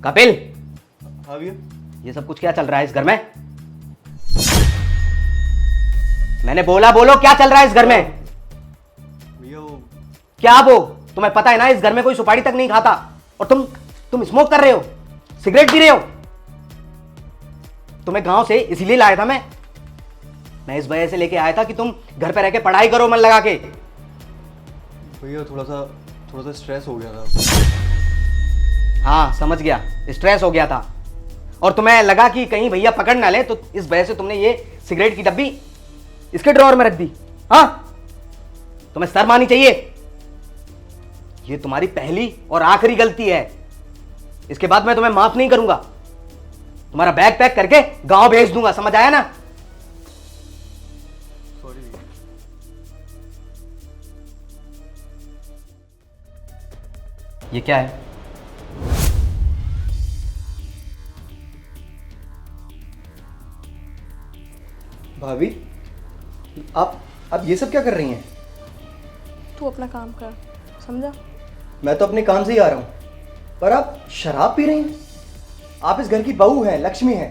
कपिल, हाँ भैया। ये सब कुछ क्या चल रहा है इस घर में? मैंने बोला बोलो, क्या चल रहा है इस घर में? भैया वो क्या वो? तुम्हें पता है ना इस घर में कोई सुपारी तक नहीं खाता, और तुम स्मोक कर रहे हो, सिगरेट पी रहे हो। तुम्हें गांव से इसीलिए लाया था मैं इस वजह से लेके आया था कि तुम घर पे रह के पढ़ाई करो मन लगा के। भैया थोड़ा सा स्ट्रेस हो गया था। हाँ समझ गया, स्ट्रेस हो गया था, और तुम्हें लगा कि कहीं भैया पकड़ ना ले, तो इस वजह से तुमने ये सिगरेट की डब्बी इसके ड्रॉअर में रख दी। हाँ, तुम्हें शर्म आनी चाहिए। ये तुम्हारी पहली और आखिरी गलती है, इसके बाद मैं तुम्हें माफ नहीं करूंगा। तुम्हारा बैग पैक करके गांव भेज दूंगा, समझ आया ना? सॉरी भैया। ये क्या है? भाभी, आप ये सब क्या कर रही हैं? तू अपना काम कर, समझा? मैं तो अपने काम से ही आ रहा हूँ, पर आप शराब पी रही हैं। आप इस घर की बहू हैं, लक्ष्मी हैं,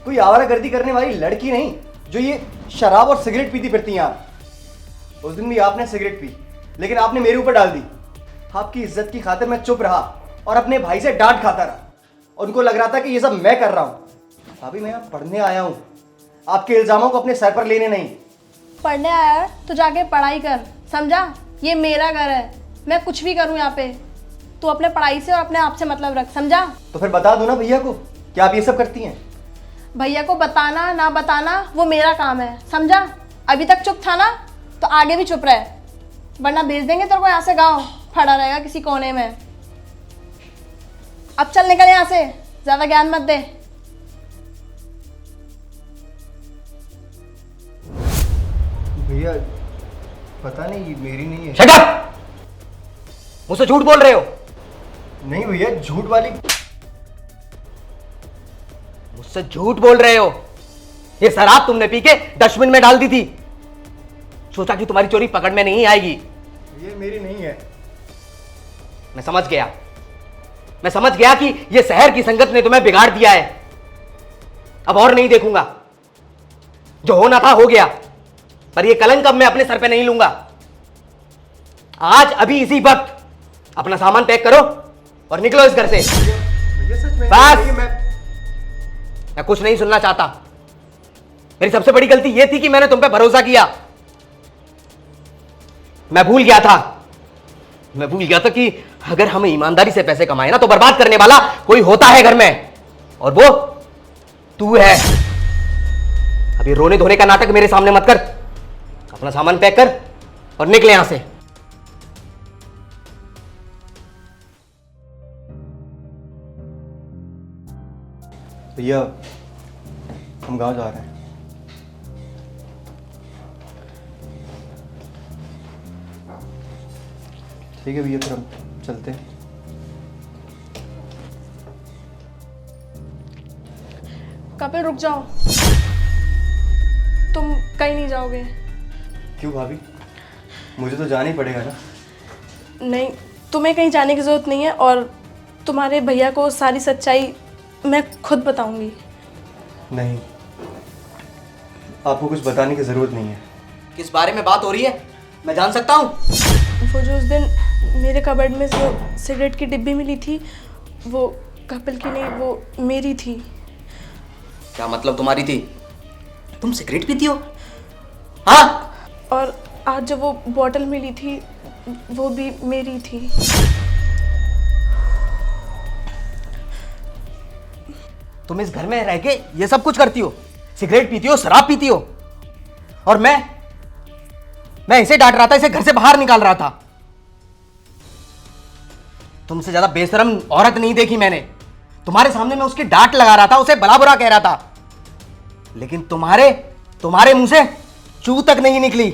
कोई आवारागर्दी करने वाली लड़की नहीं जो ये शराब और सिगरेट पीती फिरती हैं आप। उस दिन भी आपने सिगरेट पी, लेकिन आपने मेरे ऊपर डाल दी। आपकी इज्जत की खातिर मैं चुप रहा और अपने भाई से डांट खाता रहा, और उनको लग रहा था कि ये सब मैं कर रहा हूँ। भाभी, मैं यहाँ पढ़ने आया हूँ, आपके इल्जामों को अपने सर पर लेने नहीं। पढ़ने आया है तो जाके पढ़ाई कर, समझा? ये मेरा घर है, मैं कुछ भी करूँ यहाँ पे। तू अपने पढ़ाई से और अपने आप से मतलब रख, समझा? तो फिर बता दो ना भैया को कि आप ये सब करती हैं। भैया को बताना ना बताना वो मेरा काम है, समझा? अभी तक चुप था ना, तो आगे भी चुप रहे, वरना भेज देंगे तेरे को यहाँ से गाँव, खड़ा रहेगा किसी कोने में। अब चल निकल यहाँ से, ज्यादा ज्ञान मत दे। भैया पता नहीं, ये मेरी नहीं है। Shut up! मुझसे झूठ बोल रहे हो। नहीं भैया, झूठ वाली। मुझसे झूठ बोल रहे हो। ये शराब तुमने पी के डस्टबिन में डाल दी थी, सोचा कि तुम्हारी चोरी पकड़ में नहीं आएगी। ये मेरी नहीं है। मैं समझ गया कि ये शहर की संगत ने तुम्हें बिगाड़ दिया है। अब और नहीं देखूंगा, जो होना था हो गया, पर ये कलंक अब मैं अपने सर पे नहीं लूंगा। आज अभी इसी वक्त अपना सामान पैक करो और निकलो इस घर से। भैया सच में बस! नहीं, मैं कुछ नहीं सुनना चाहता। मेरी सबसे बड़ी गलती यह थी कि मैंने तुम पे भरोसा किया। मैं भूल गया था कि अगर हम ईमानदारी से पैसे कमाए ना, तो बर्बाद करने वाला कोई होता है घर में, और वो तू है। अभी रोने धोने का नाटक मेरे सामने मत कर। अपना सामान पैक कर और निकले यहां से। भैया हम गांव जा रहे हैं। ठीक है भैया, फिर हम चलते हैं। कपिल रुक जाओ, तुम कहीं नहीं जाओगे। क्यों भाभी, मुझे तो जाना ही पड़ेगा ना। नहीं, तुम्हें कहीं जाने की ज़रूरत नहीं है, और तुम्हारे भैया को सारी सच्चाई मैं खुद बताऊंगी। नहीं, आपको कुछ बताने की ज़रूरत नहीं है। किस बारे में बात हो रही है, मैं जान सकता हूं? वो जो उस दिन मेरे कबर्ड में जो सिगरेट की डिब्बी मिली थी, वो कपिल की नहीं, वो मेरी थी। क्या मतलब तुम्हारी थी? तुम सिगरेट पीती हो? हाँ? और आज जब वो बॉटल मिली थी, वो भी मेरी थी। तुम इस घर में रह के ये सब कुछ करती हो, सिगरेट पीती हो, शराब पीती हो, और मैं इसे डांट रहा था, इसे घर से बाहर निकाल रहा था। तुमसे ज्यादा बेशरम औरत नहीं देखी मैंने। तुम्हारे सामने मैं उसकी डांट लगा रहा था, उसे भला बुरा कह रहा था, लेकिन तुम्हारे मुंह से चू तक नहीं निकली।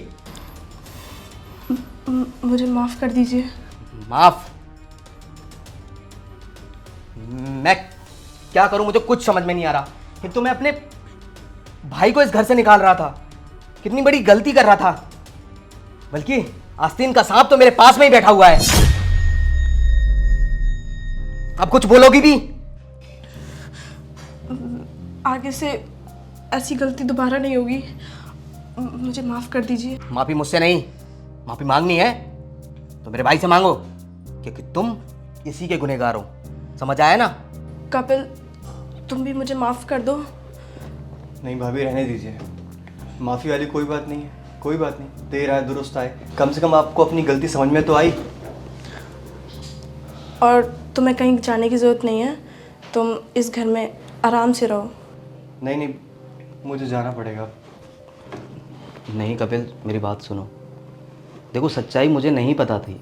मुझे माफ कर दीजिए। माफ? मैं क्या करूं, मुझे कुछ समझ में नहीं आ रहा। फिर तो मैं अपने भाई को इस घर से निकाल रहा था, कितनी बड़ी गलती कर रहा था। बल्कि आस्तीन का सांप तो मेरे पास में ही बैठा हुआ है। अब कुछ बोलोगी भी आगे से ऐसी गलती दोबारा नहीं होगी, मुझे माफ़ कर दीजिए। माफी मुझसे नहीं, माफी मांगनी है तो मेरे भाई से मांगो, क्योंकि तुम इसी के गुनहगार हो। समझ आया ना? कपिल, तुम भी मुझे माफ़ कर दो। नहीं भाभी, रहने दीजिए। माफ़ी वाली कोई बात नहीं है, कोई बात नहीं। देर आए दुरुस्त आए, कम से कम आपको अपनी गलती समझ में तो आई। और तुम्हें कहीं जाने की ज़रूरत नहीं है, तुम इस घर में आराम से रहो। नहीं नहीं, मुझे जाना पड़ेगा। नहीं कपिल, मेरी बात सुनो। देखो, सच्चाई मुझे नहीं पता थी,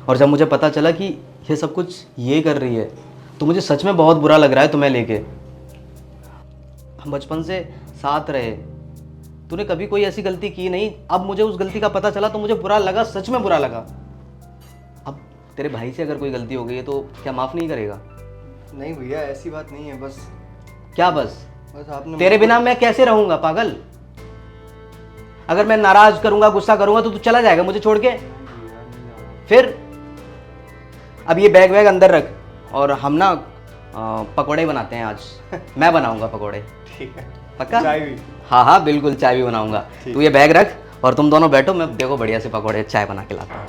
और जब मुझे पता चला कि ये सब कुछ ये कर रही है तो मुझे सच में बहुत बुरा लग रहा है तुम्हें लेके। हम बचपन से साथ रहे, तूने कभी कोई ऐसी गलती की नहीं। अब मुझे उस गलती का पता चला तो मुझे बुरा लगा, सच में बुरा लगा। अब तेरे भाई से अगर कोई गलती हो गई है तो क्या माफ़ नहीं करेगा? नहीं भैया, ऐसी बात नहीं है। बस क्या बस? बस आपने तेरे बिना मैं कैसे रहूंगा पागल? अगर मैं नाराज करूंगा, गुस्सा करूंगा तो तू चला जाएगा मुझे छोड़ के। फिर अब ये बैग वैग अंदर रख, और हम ना पकोड़े बनाते हैं आज। मैं बनाऊंगा पकोड़े। ठीक है। पक्का? चाय भी? हाँ हाँ बिल्कुल, चाय भी बनाऊंगा। तू ये बैग रख और तुम दोनों बैठो, मैं देखो बढ़िया से पकोड़े चाय बना के लाता हूँ।